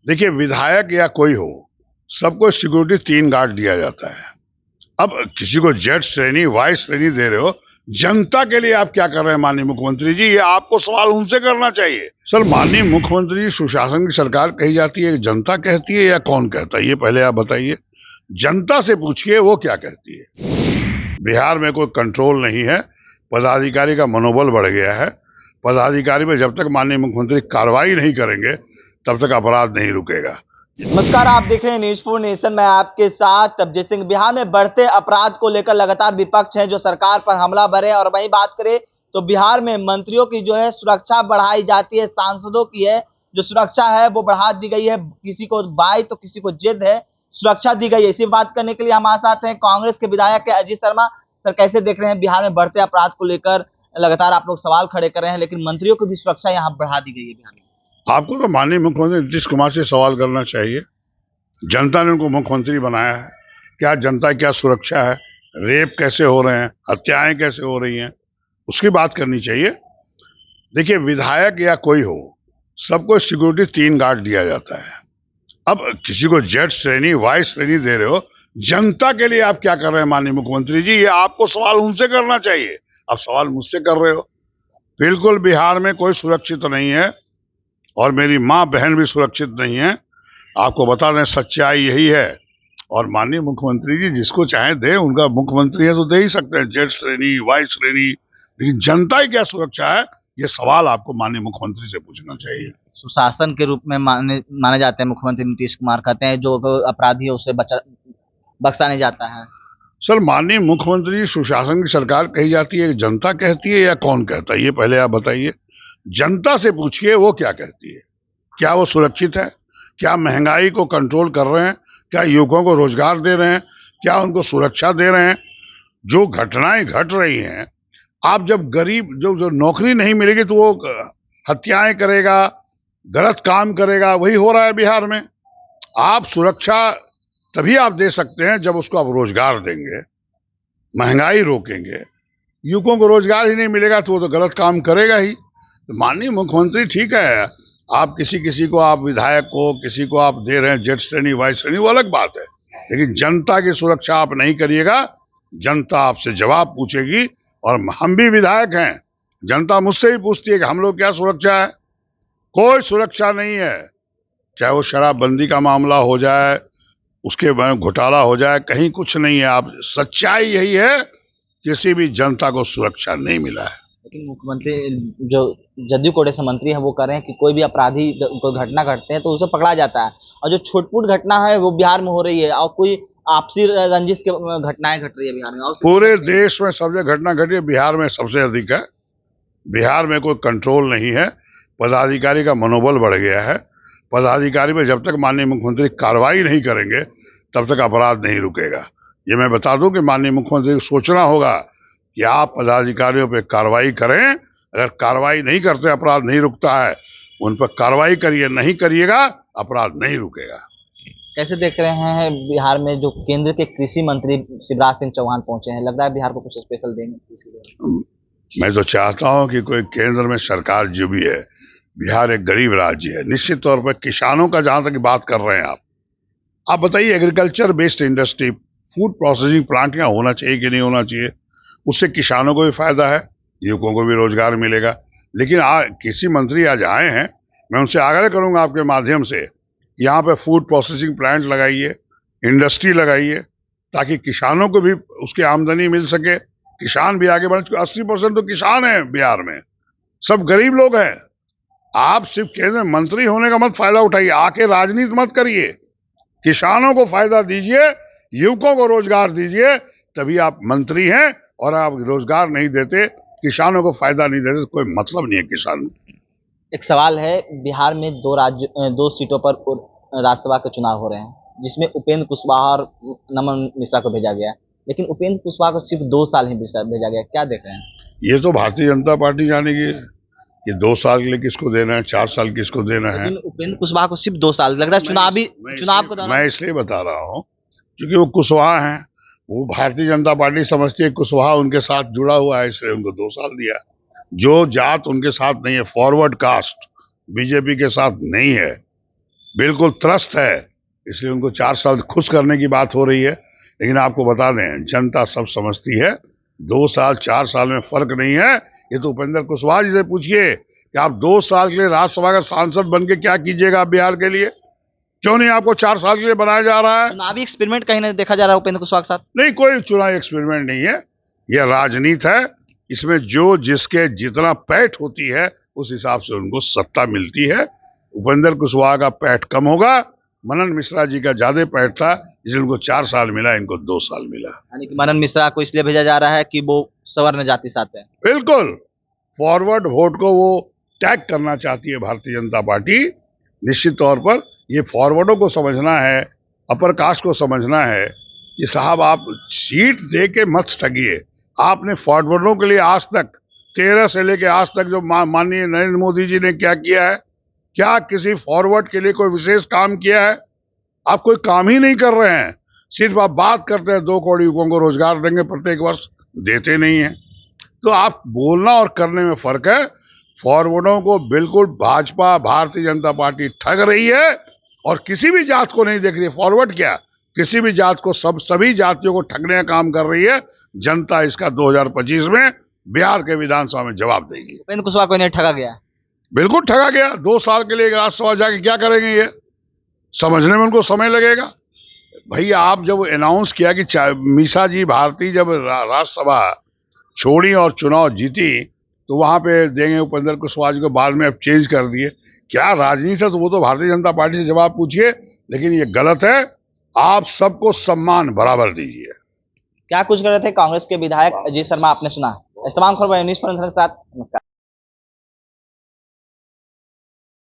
देखिए, विधायक या कोई हो, सबको सिक्योरिटी 3 गार्ड दिया जाता है। अब किसी को जेड श्रेणी, वाई श्रेणी दे रहे हो, जनता के लिए आप क्या कर रहे हैं माननीय मुख्यमंत्री जी? ये आपको सवाल उनसे करना चाहिए। सर, माननीय मुख्यमंत्री जी, सुशासन की सरकार कही जाती है, जनता कहती है या कौन कहता है? ये पहले आप बताइए। जनता से पूछिए वो क्या कहती है। बिहार में कोई कंट्रोल नहीं है, पदाधिकारी का मनोबल बढ़ गया है। पदाधिकारी पे जब तक माननीय मुख्यमंत्री कार्रवाई नहीं करेंगे तब तक अपराध नहीं रुकेगा। नमस्कार, आप देख रहे हैं न्यूज़ 4 नेशन में आपके साथ तबजीत सिंह। बिहार में बढ़ते अपराध को लेकर लगातार विपक्ष है जो सरकार पर हमला भरे, और वहीं बात करें तो बिहार में मंत्रियों की जो है सुरक्षा बढ़ाई जाती है, सांसदों की है जो सुरक्षा है वो बढ़ा दी गई है। किसी को बाई तो किसी को जिद है, सुरक्षा दी गई है। इसी बात करने के लिए हमारे साथ हैं कांग्रेस के विधायक अजीत शर्मा। सर, कैसे देख रहे हैं बिहार में बढ़ते अपराध को लेकर? लगातार आप लोग सवाल खड़े कर रहे हैं, लेकिन मंत्रियों की भी सुरक्षा यहाँ बढ़ा दी गई है बिहार में। आपको तो माननीय मुख्यमंत्री नीतीश कुमार से सवाल करना चाहिए। जनता ने उनको मुख्यमंत्री बनाया है, क्या जनता क्या सुरक्षा है? रेप कैसे हो रहे हैं, हत्याएं कैसे हो रही हैं, उसकी बात करनी चाहिए। देखिए, विधायक या कोई हो, सबको सिक्योरिटी 3 गार्ड दिया जाता है। अब किसी को जेड श्रेणी, वाई श्रेणी दे रहे हो, जनता के लिए आप क्या कर रहे हैं माननीय मुख्यमंत्री जी? ये आपको सवाल उनसे करना चाहिए, आप सवाल मुझसे कर रहे हो। बिल्कुल बिहार में कोई सुरक्षित नहीं है और मेरी माँ बहन भी सुरक्षित नहीं है। आपको बता दें, सच्चाई यही है। और माननीय मुख्यमंत्री जी जिसको चाहे दे, उनका मुख्यमंत्री है तो दे ही सकते हैं, जेड श्रेणी, वाई श्रेणी, लेकिन जनता की क्या सुरक्षा है, ये सवाल आपको माननीय मुख्यमंत्री से पूछना चाहिए। सुशासन के रूप में माने जाते हैं मुख्यमंत्री नीतीश कुमार। कहते हैं जो अपराधी है उसे बख्शा नहीं जाता है। सर, माननीय मुख्यमंत्री सुशासन की सरकार कही जाती है, जनता कहती है या कौन कहता है? ये पहले आप बताइए। जनता से पूछिए वो क्या कहती है। क्या वो सुरक्षित है? क्या महंगाई को कंट्रोल कर रहे हैं? क्या युवकों को रोजगार दे रहे हैं? क्या उनको सुरक्षा दे रहे हैं? जो घटनाएं घट रही हैं, आप जब गरीब जो नौकरी नहीं मिलेगी तो वो हत्याएं करेगा, गलत काम करेगा, वही हो रहा है बिहार में। आप सुरक्षा तभी आप दे सकते हैं जब उसको आप रोजगार देंगे, महंगाई रोकेंगे। युवकों को रोजगार ही नहीं मिलेगा तो वो तो गलत काम करेगा ही। तो माननीय मुख्यमंत्री ठीक है, आप किसी को, आप विधायक को, किसी को आप दे रहे हैं जेड श्रेणी, वाई श्रेणी, वो अलग बात है, लेकिन जनता की सुरक्षा आप नहीं करिएगा। जनता आपसे जवाब पूछेगी, और हम भी विधायक हैं, जनता मुझसे ही पूछती है कि हम लोग क्या सुरक्षा है? कोई सुरक्षा नहीं है। चाहे वो शराबबंदी का मामला हो जाए, उसके बाद घोटाला हो जाए, कहीं कुछ नहीं है। आप, सच्चाई यही है, किसी भी जनता को सुरक्षा नहीं मिला है। लेकिन मुख्यमंत्री जो जदयू कोटे से मंत्री है वो कह रहे हैं कि कोई भी अपराधी कोई घटना घटते हैं तो उसे पकड़ा जाता है, और जो छोटपुट घटना है वो बिहार में हो रही है, और कोई आपसी रंजिश के घटनाएं घट रही है बिहार में। और पूरे देश में सबसे घटना घटी है, बिहार में सबसे अधिक है। बिहार में कोई कंट्रोल नहीं है, पदाधिकारी का मनोबल बढ़ गया है। पदाधिकारी पे जब तक माननीय मुख्यमंत्री कार्रवाई नहीं करेंगे तब तक अपराध नहीं रुकेगा। ये मैं बता दूं कि माननीय मुख्यमंत्री को सोचना होगा कि आप पदाधिकारियों पे कार्रवाई करें। अगर कार्रवाई नहीं करते, अपराध नहीं रुकता है, उन पर कार्रवाई करिए। नहीं करिएगा, अपराध नहीं रुकेगा। कैसे देख रहे हैं बिहार में जो केंद्र के कृषि मंत्री शिवराज सिंह चौहान पहुंचे हैं? लगता है बिहार को कुछ स्पेशल देंगे? मैं तो चाहता हूं कि कोई केंद्र में सरकार जो भी है, बिहार एक गरीब राज्य है। निश्चित तौर पर किसानों का जहां तक बात कर रहे हैं आप बताइए, agriculture based industry, food processing plant यहाँ होना चाहिए कि नहीं होना चाहिए? उससे किसानों को भी फायदा है, युवकों को भी रोजगार मिलेगा। लेकिन किसी मंत्री आज आए हैं, मैं उनसे आग्रह करूंगा आपके माध्यम से, यहाँ पे फूड प्रोसेसिंग प्लांट लगाइए, इंडस्ट्री लगाइए, ताकि किसानों को भी उसकी आमदनी मिल सके, किसान भी आगे बढ़े। 80% तो किसान है बिहार में, सब गरीब लोग हैं। आप सिर्फ केंद्र मंत्री होने का मत फायदा उठाइए, आके राजनीति मत करिए। किसानों को फायदा दीजिए, युवकों को रोजगार दीजिए, तभी आप मंत्री हैं। और आप रोजगार नहीं देते, किसानों को फायदा नहीं देते, तो कोई मतलब नहीं है किसान। एक सवाल है, बिहार में दो सीटों पर राज्यसभा के चुनाव हो रहे हैं, जिसमें उपेंद्र कुशवाहा और नमन मिश्रा को भेजा गया है, लेकिन उपेंद्र कुशवाहा को सिर्फ 2 साल ही भेजा गया। क्या देख रहे हैं? ये तो भारतीय जनता पार्टी जानेगी कि 2 साल के लिए किसको देना है, 4 साल किसको देना है। उपेंद्र कुशवाहा को सिर्फ 2 साल लगता है चुनाव को। मैं इसलिए बता रहा हूँ क्योंकि वो कुशवाहा हैं, वो भारतीय जनता पार्टी समझती है कुशवाहा उनके साथ जुड़ा हुआ है, इसलिए उनको 2 साल दिया। जो जात उनके साथ नहीं है, फॉरवर्ड कास्ट बीजेपी के साथ नहीं है, बिल्कुल त्रस्त है, इसलिए उनको 4 साल खुश करने की बात हो रही है। लेकिन आपको बता दें, जनता सब समझती है, 2 साल 4 साल में फर्क नहीं है। ये तो उपेंद्र कुशवाहा जी से पूछिए कि आप 2 साल के लिए राज्यसभा का सांसद बन के क्या कीजिएगा बिहार के लिए? क्यों नहीं आपको 4 साल के लिए बनाया जा रहा है? चुनावी एक्सपेरिमेंट कहीं ना देखा जा रहा है उपेंद्र कुशवाहा के साथ। नहीं, कोई चुनाव एक्सपेरिमेंट नहीं है, यह राजनीति है। इसमें जो जिसके जितना पैठ होती है उस हिसाब से उनको सत्ता मिलती है। उपेंद्र कुशवाहा का पैठ कम होगा, मनन मिश्रा जी का ज्यादा पैठ था, इसलिए उनको 4 साल मिला, इनको 2 साल मिला। यानी कि मनन मिश्रा को इसलिए भेजा जा रहा है कि वो सवर्ण जाति से आते हैं। बिल्कुल, फॉरवर्ड वोट को वो टैग करना चाहती है भारतीय जनता पार्टी। निश्चित तौर पर ये फॉरवर्डों को समझना है, अपर कास्ट को समझना है कि साहब आप सीट दे के मत ठगिए। आपने फॉरवर्डों के लिए आज तक 13 से लेके आज तक जो माननीय नरेंद्र मोदी जी ने क्या किया है, क्या किसी फॉरवर्ड के लिए कोई विशेष काम किया है? आप कोई काम ही नहीं कर रहे हैं, सिर्फ आप बात करते हैं 2 करोड़ युवकों को रोजगार देंगे प्रत्येक वर्ष, देते नहीं है। तो आप बोलना और करने में फर्क है। फॉरवर्डों को बिल्कुल भाजपा भारतीय जनता पार्टी ठग रही है और किसी भी जात को नहीं देख रही है। फॉरवर्ड क्या, किसी भी जात को, सभी जातियों को ठगने का काम कर रही है। जनता इसका 2025 में बिहार के विधानसभा में जवाब देगी। उपेंद्र कुशवाहा को इन्हें ठगा गया है। बिल्कुल ठगा गया। 2 साल के लिए राज्यसभा जाके क्या करेंगे, ये समझने में उनको समय लगेगा। भैया आप जब अनाउंस किया कि मीसा जी भारती जब राज्यसभा छोड़ी और चुनाव जीती तो वहां पे देंगे उपेंद्र कुशवाहा जी को, बाद में अब चेंज कर दिए। क्या राजनीति है? तो वो तो भारतीय जनता पार्टी से जवाब पूछिए, लेकिन ये गलत है। आप सबको सम्मान बराबर दीजिए। क्या कुछ कर रहे थे कांग्रेस के विधायक अजीत शर्मा, आपने सुना। इस तमाम खबर न्यूज़ पर के साथ नमस्कार।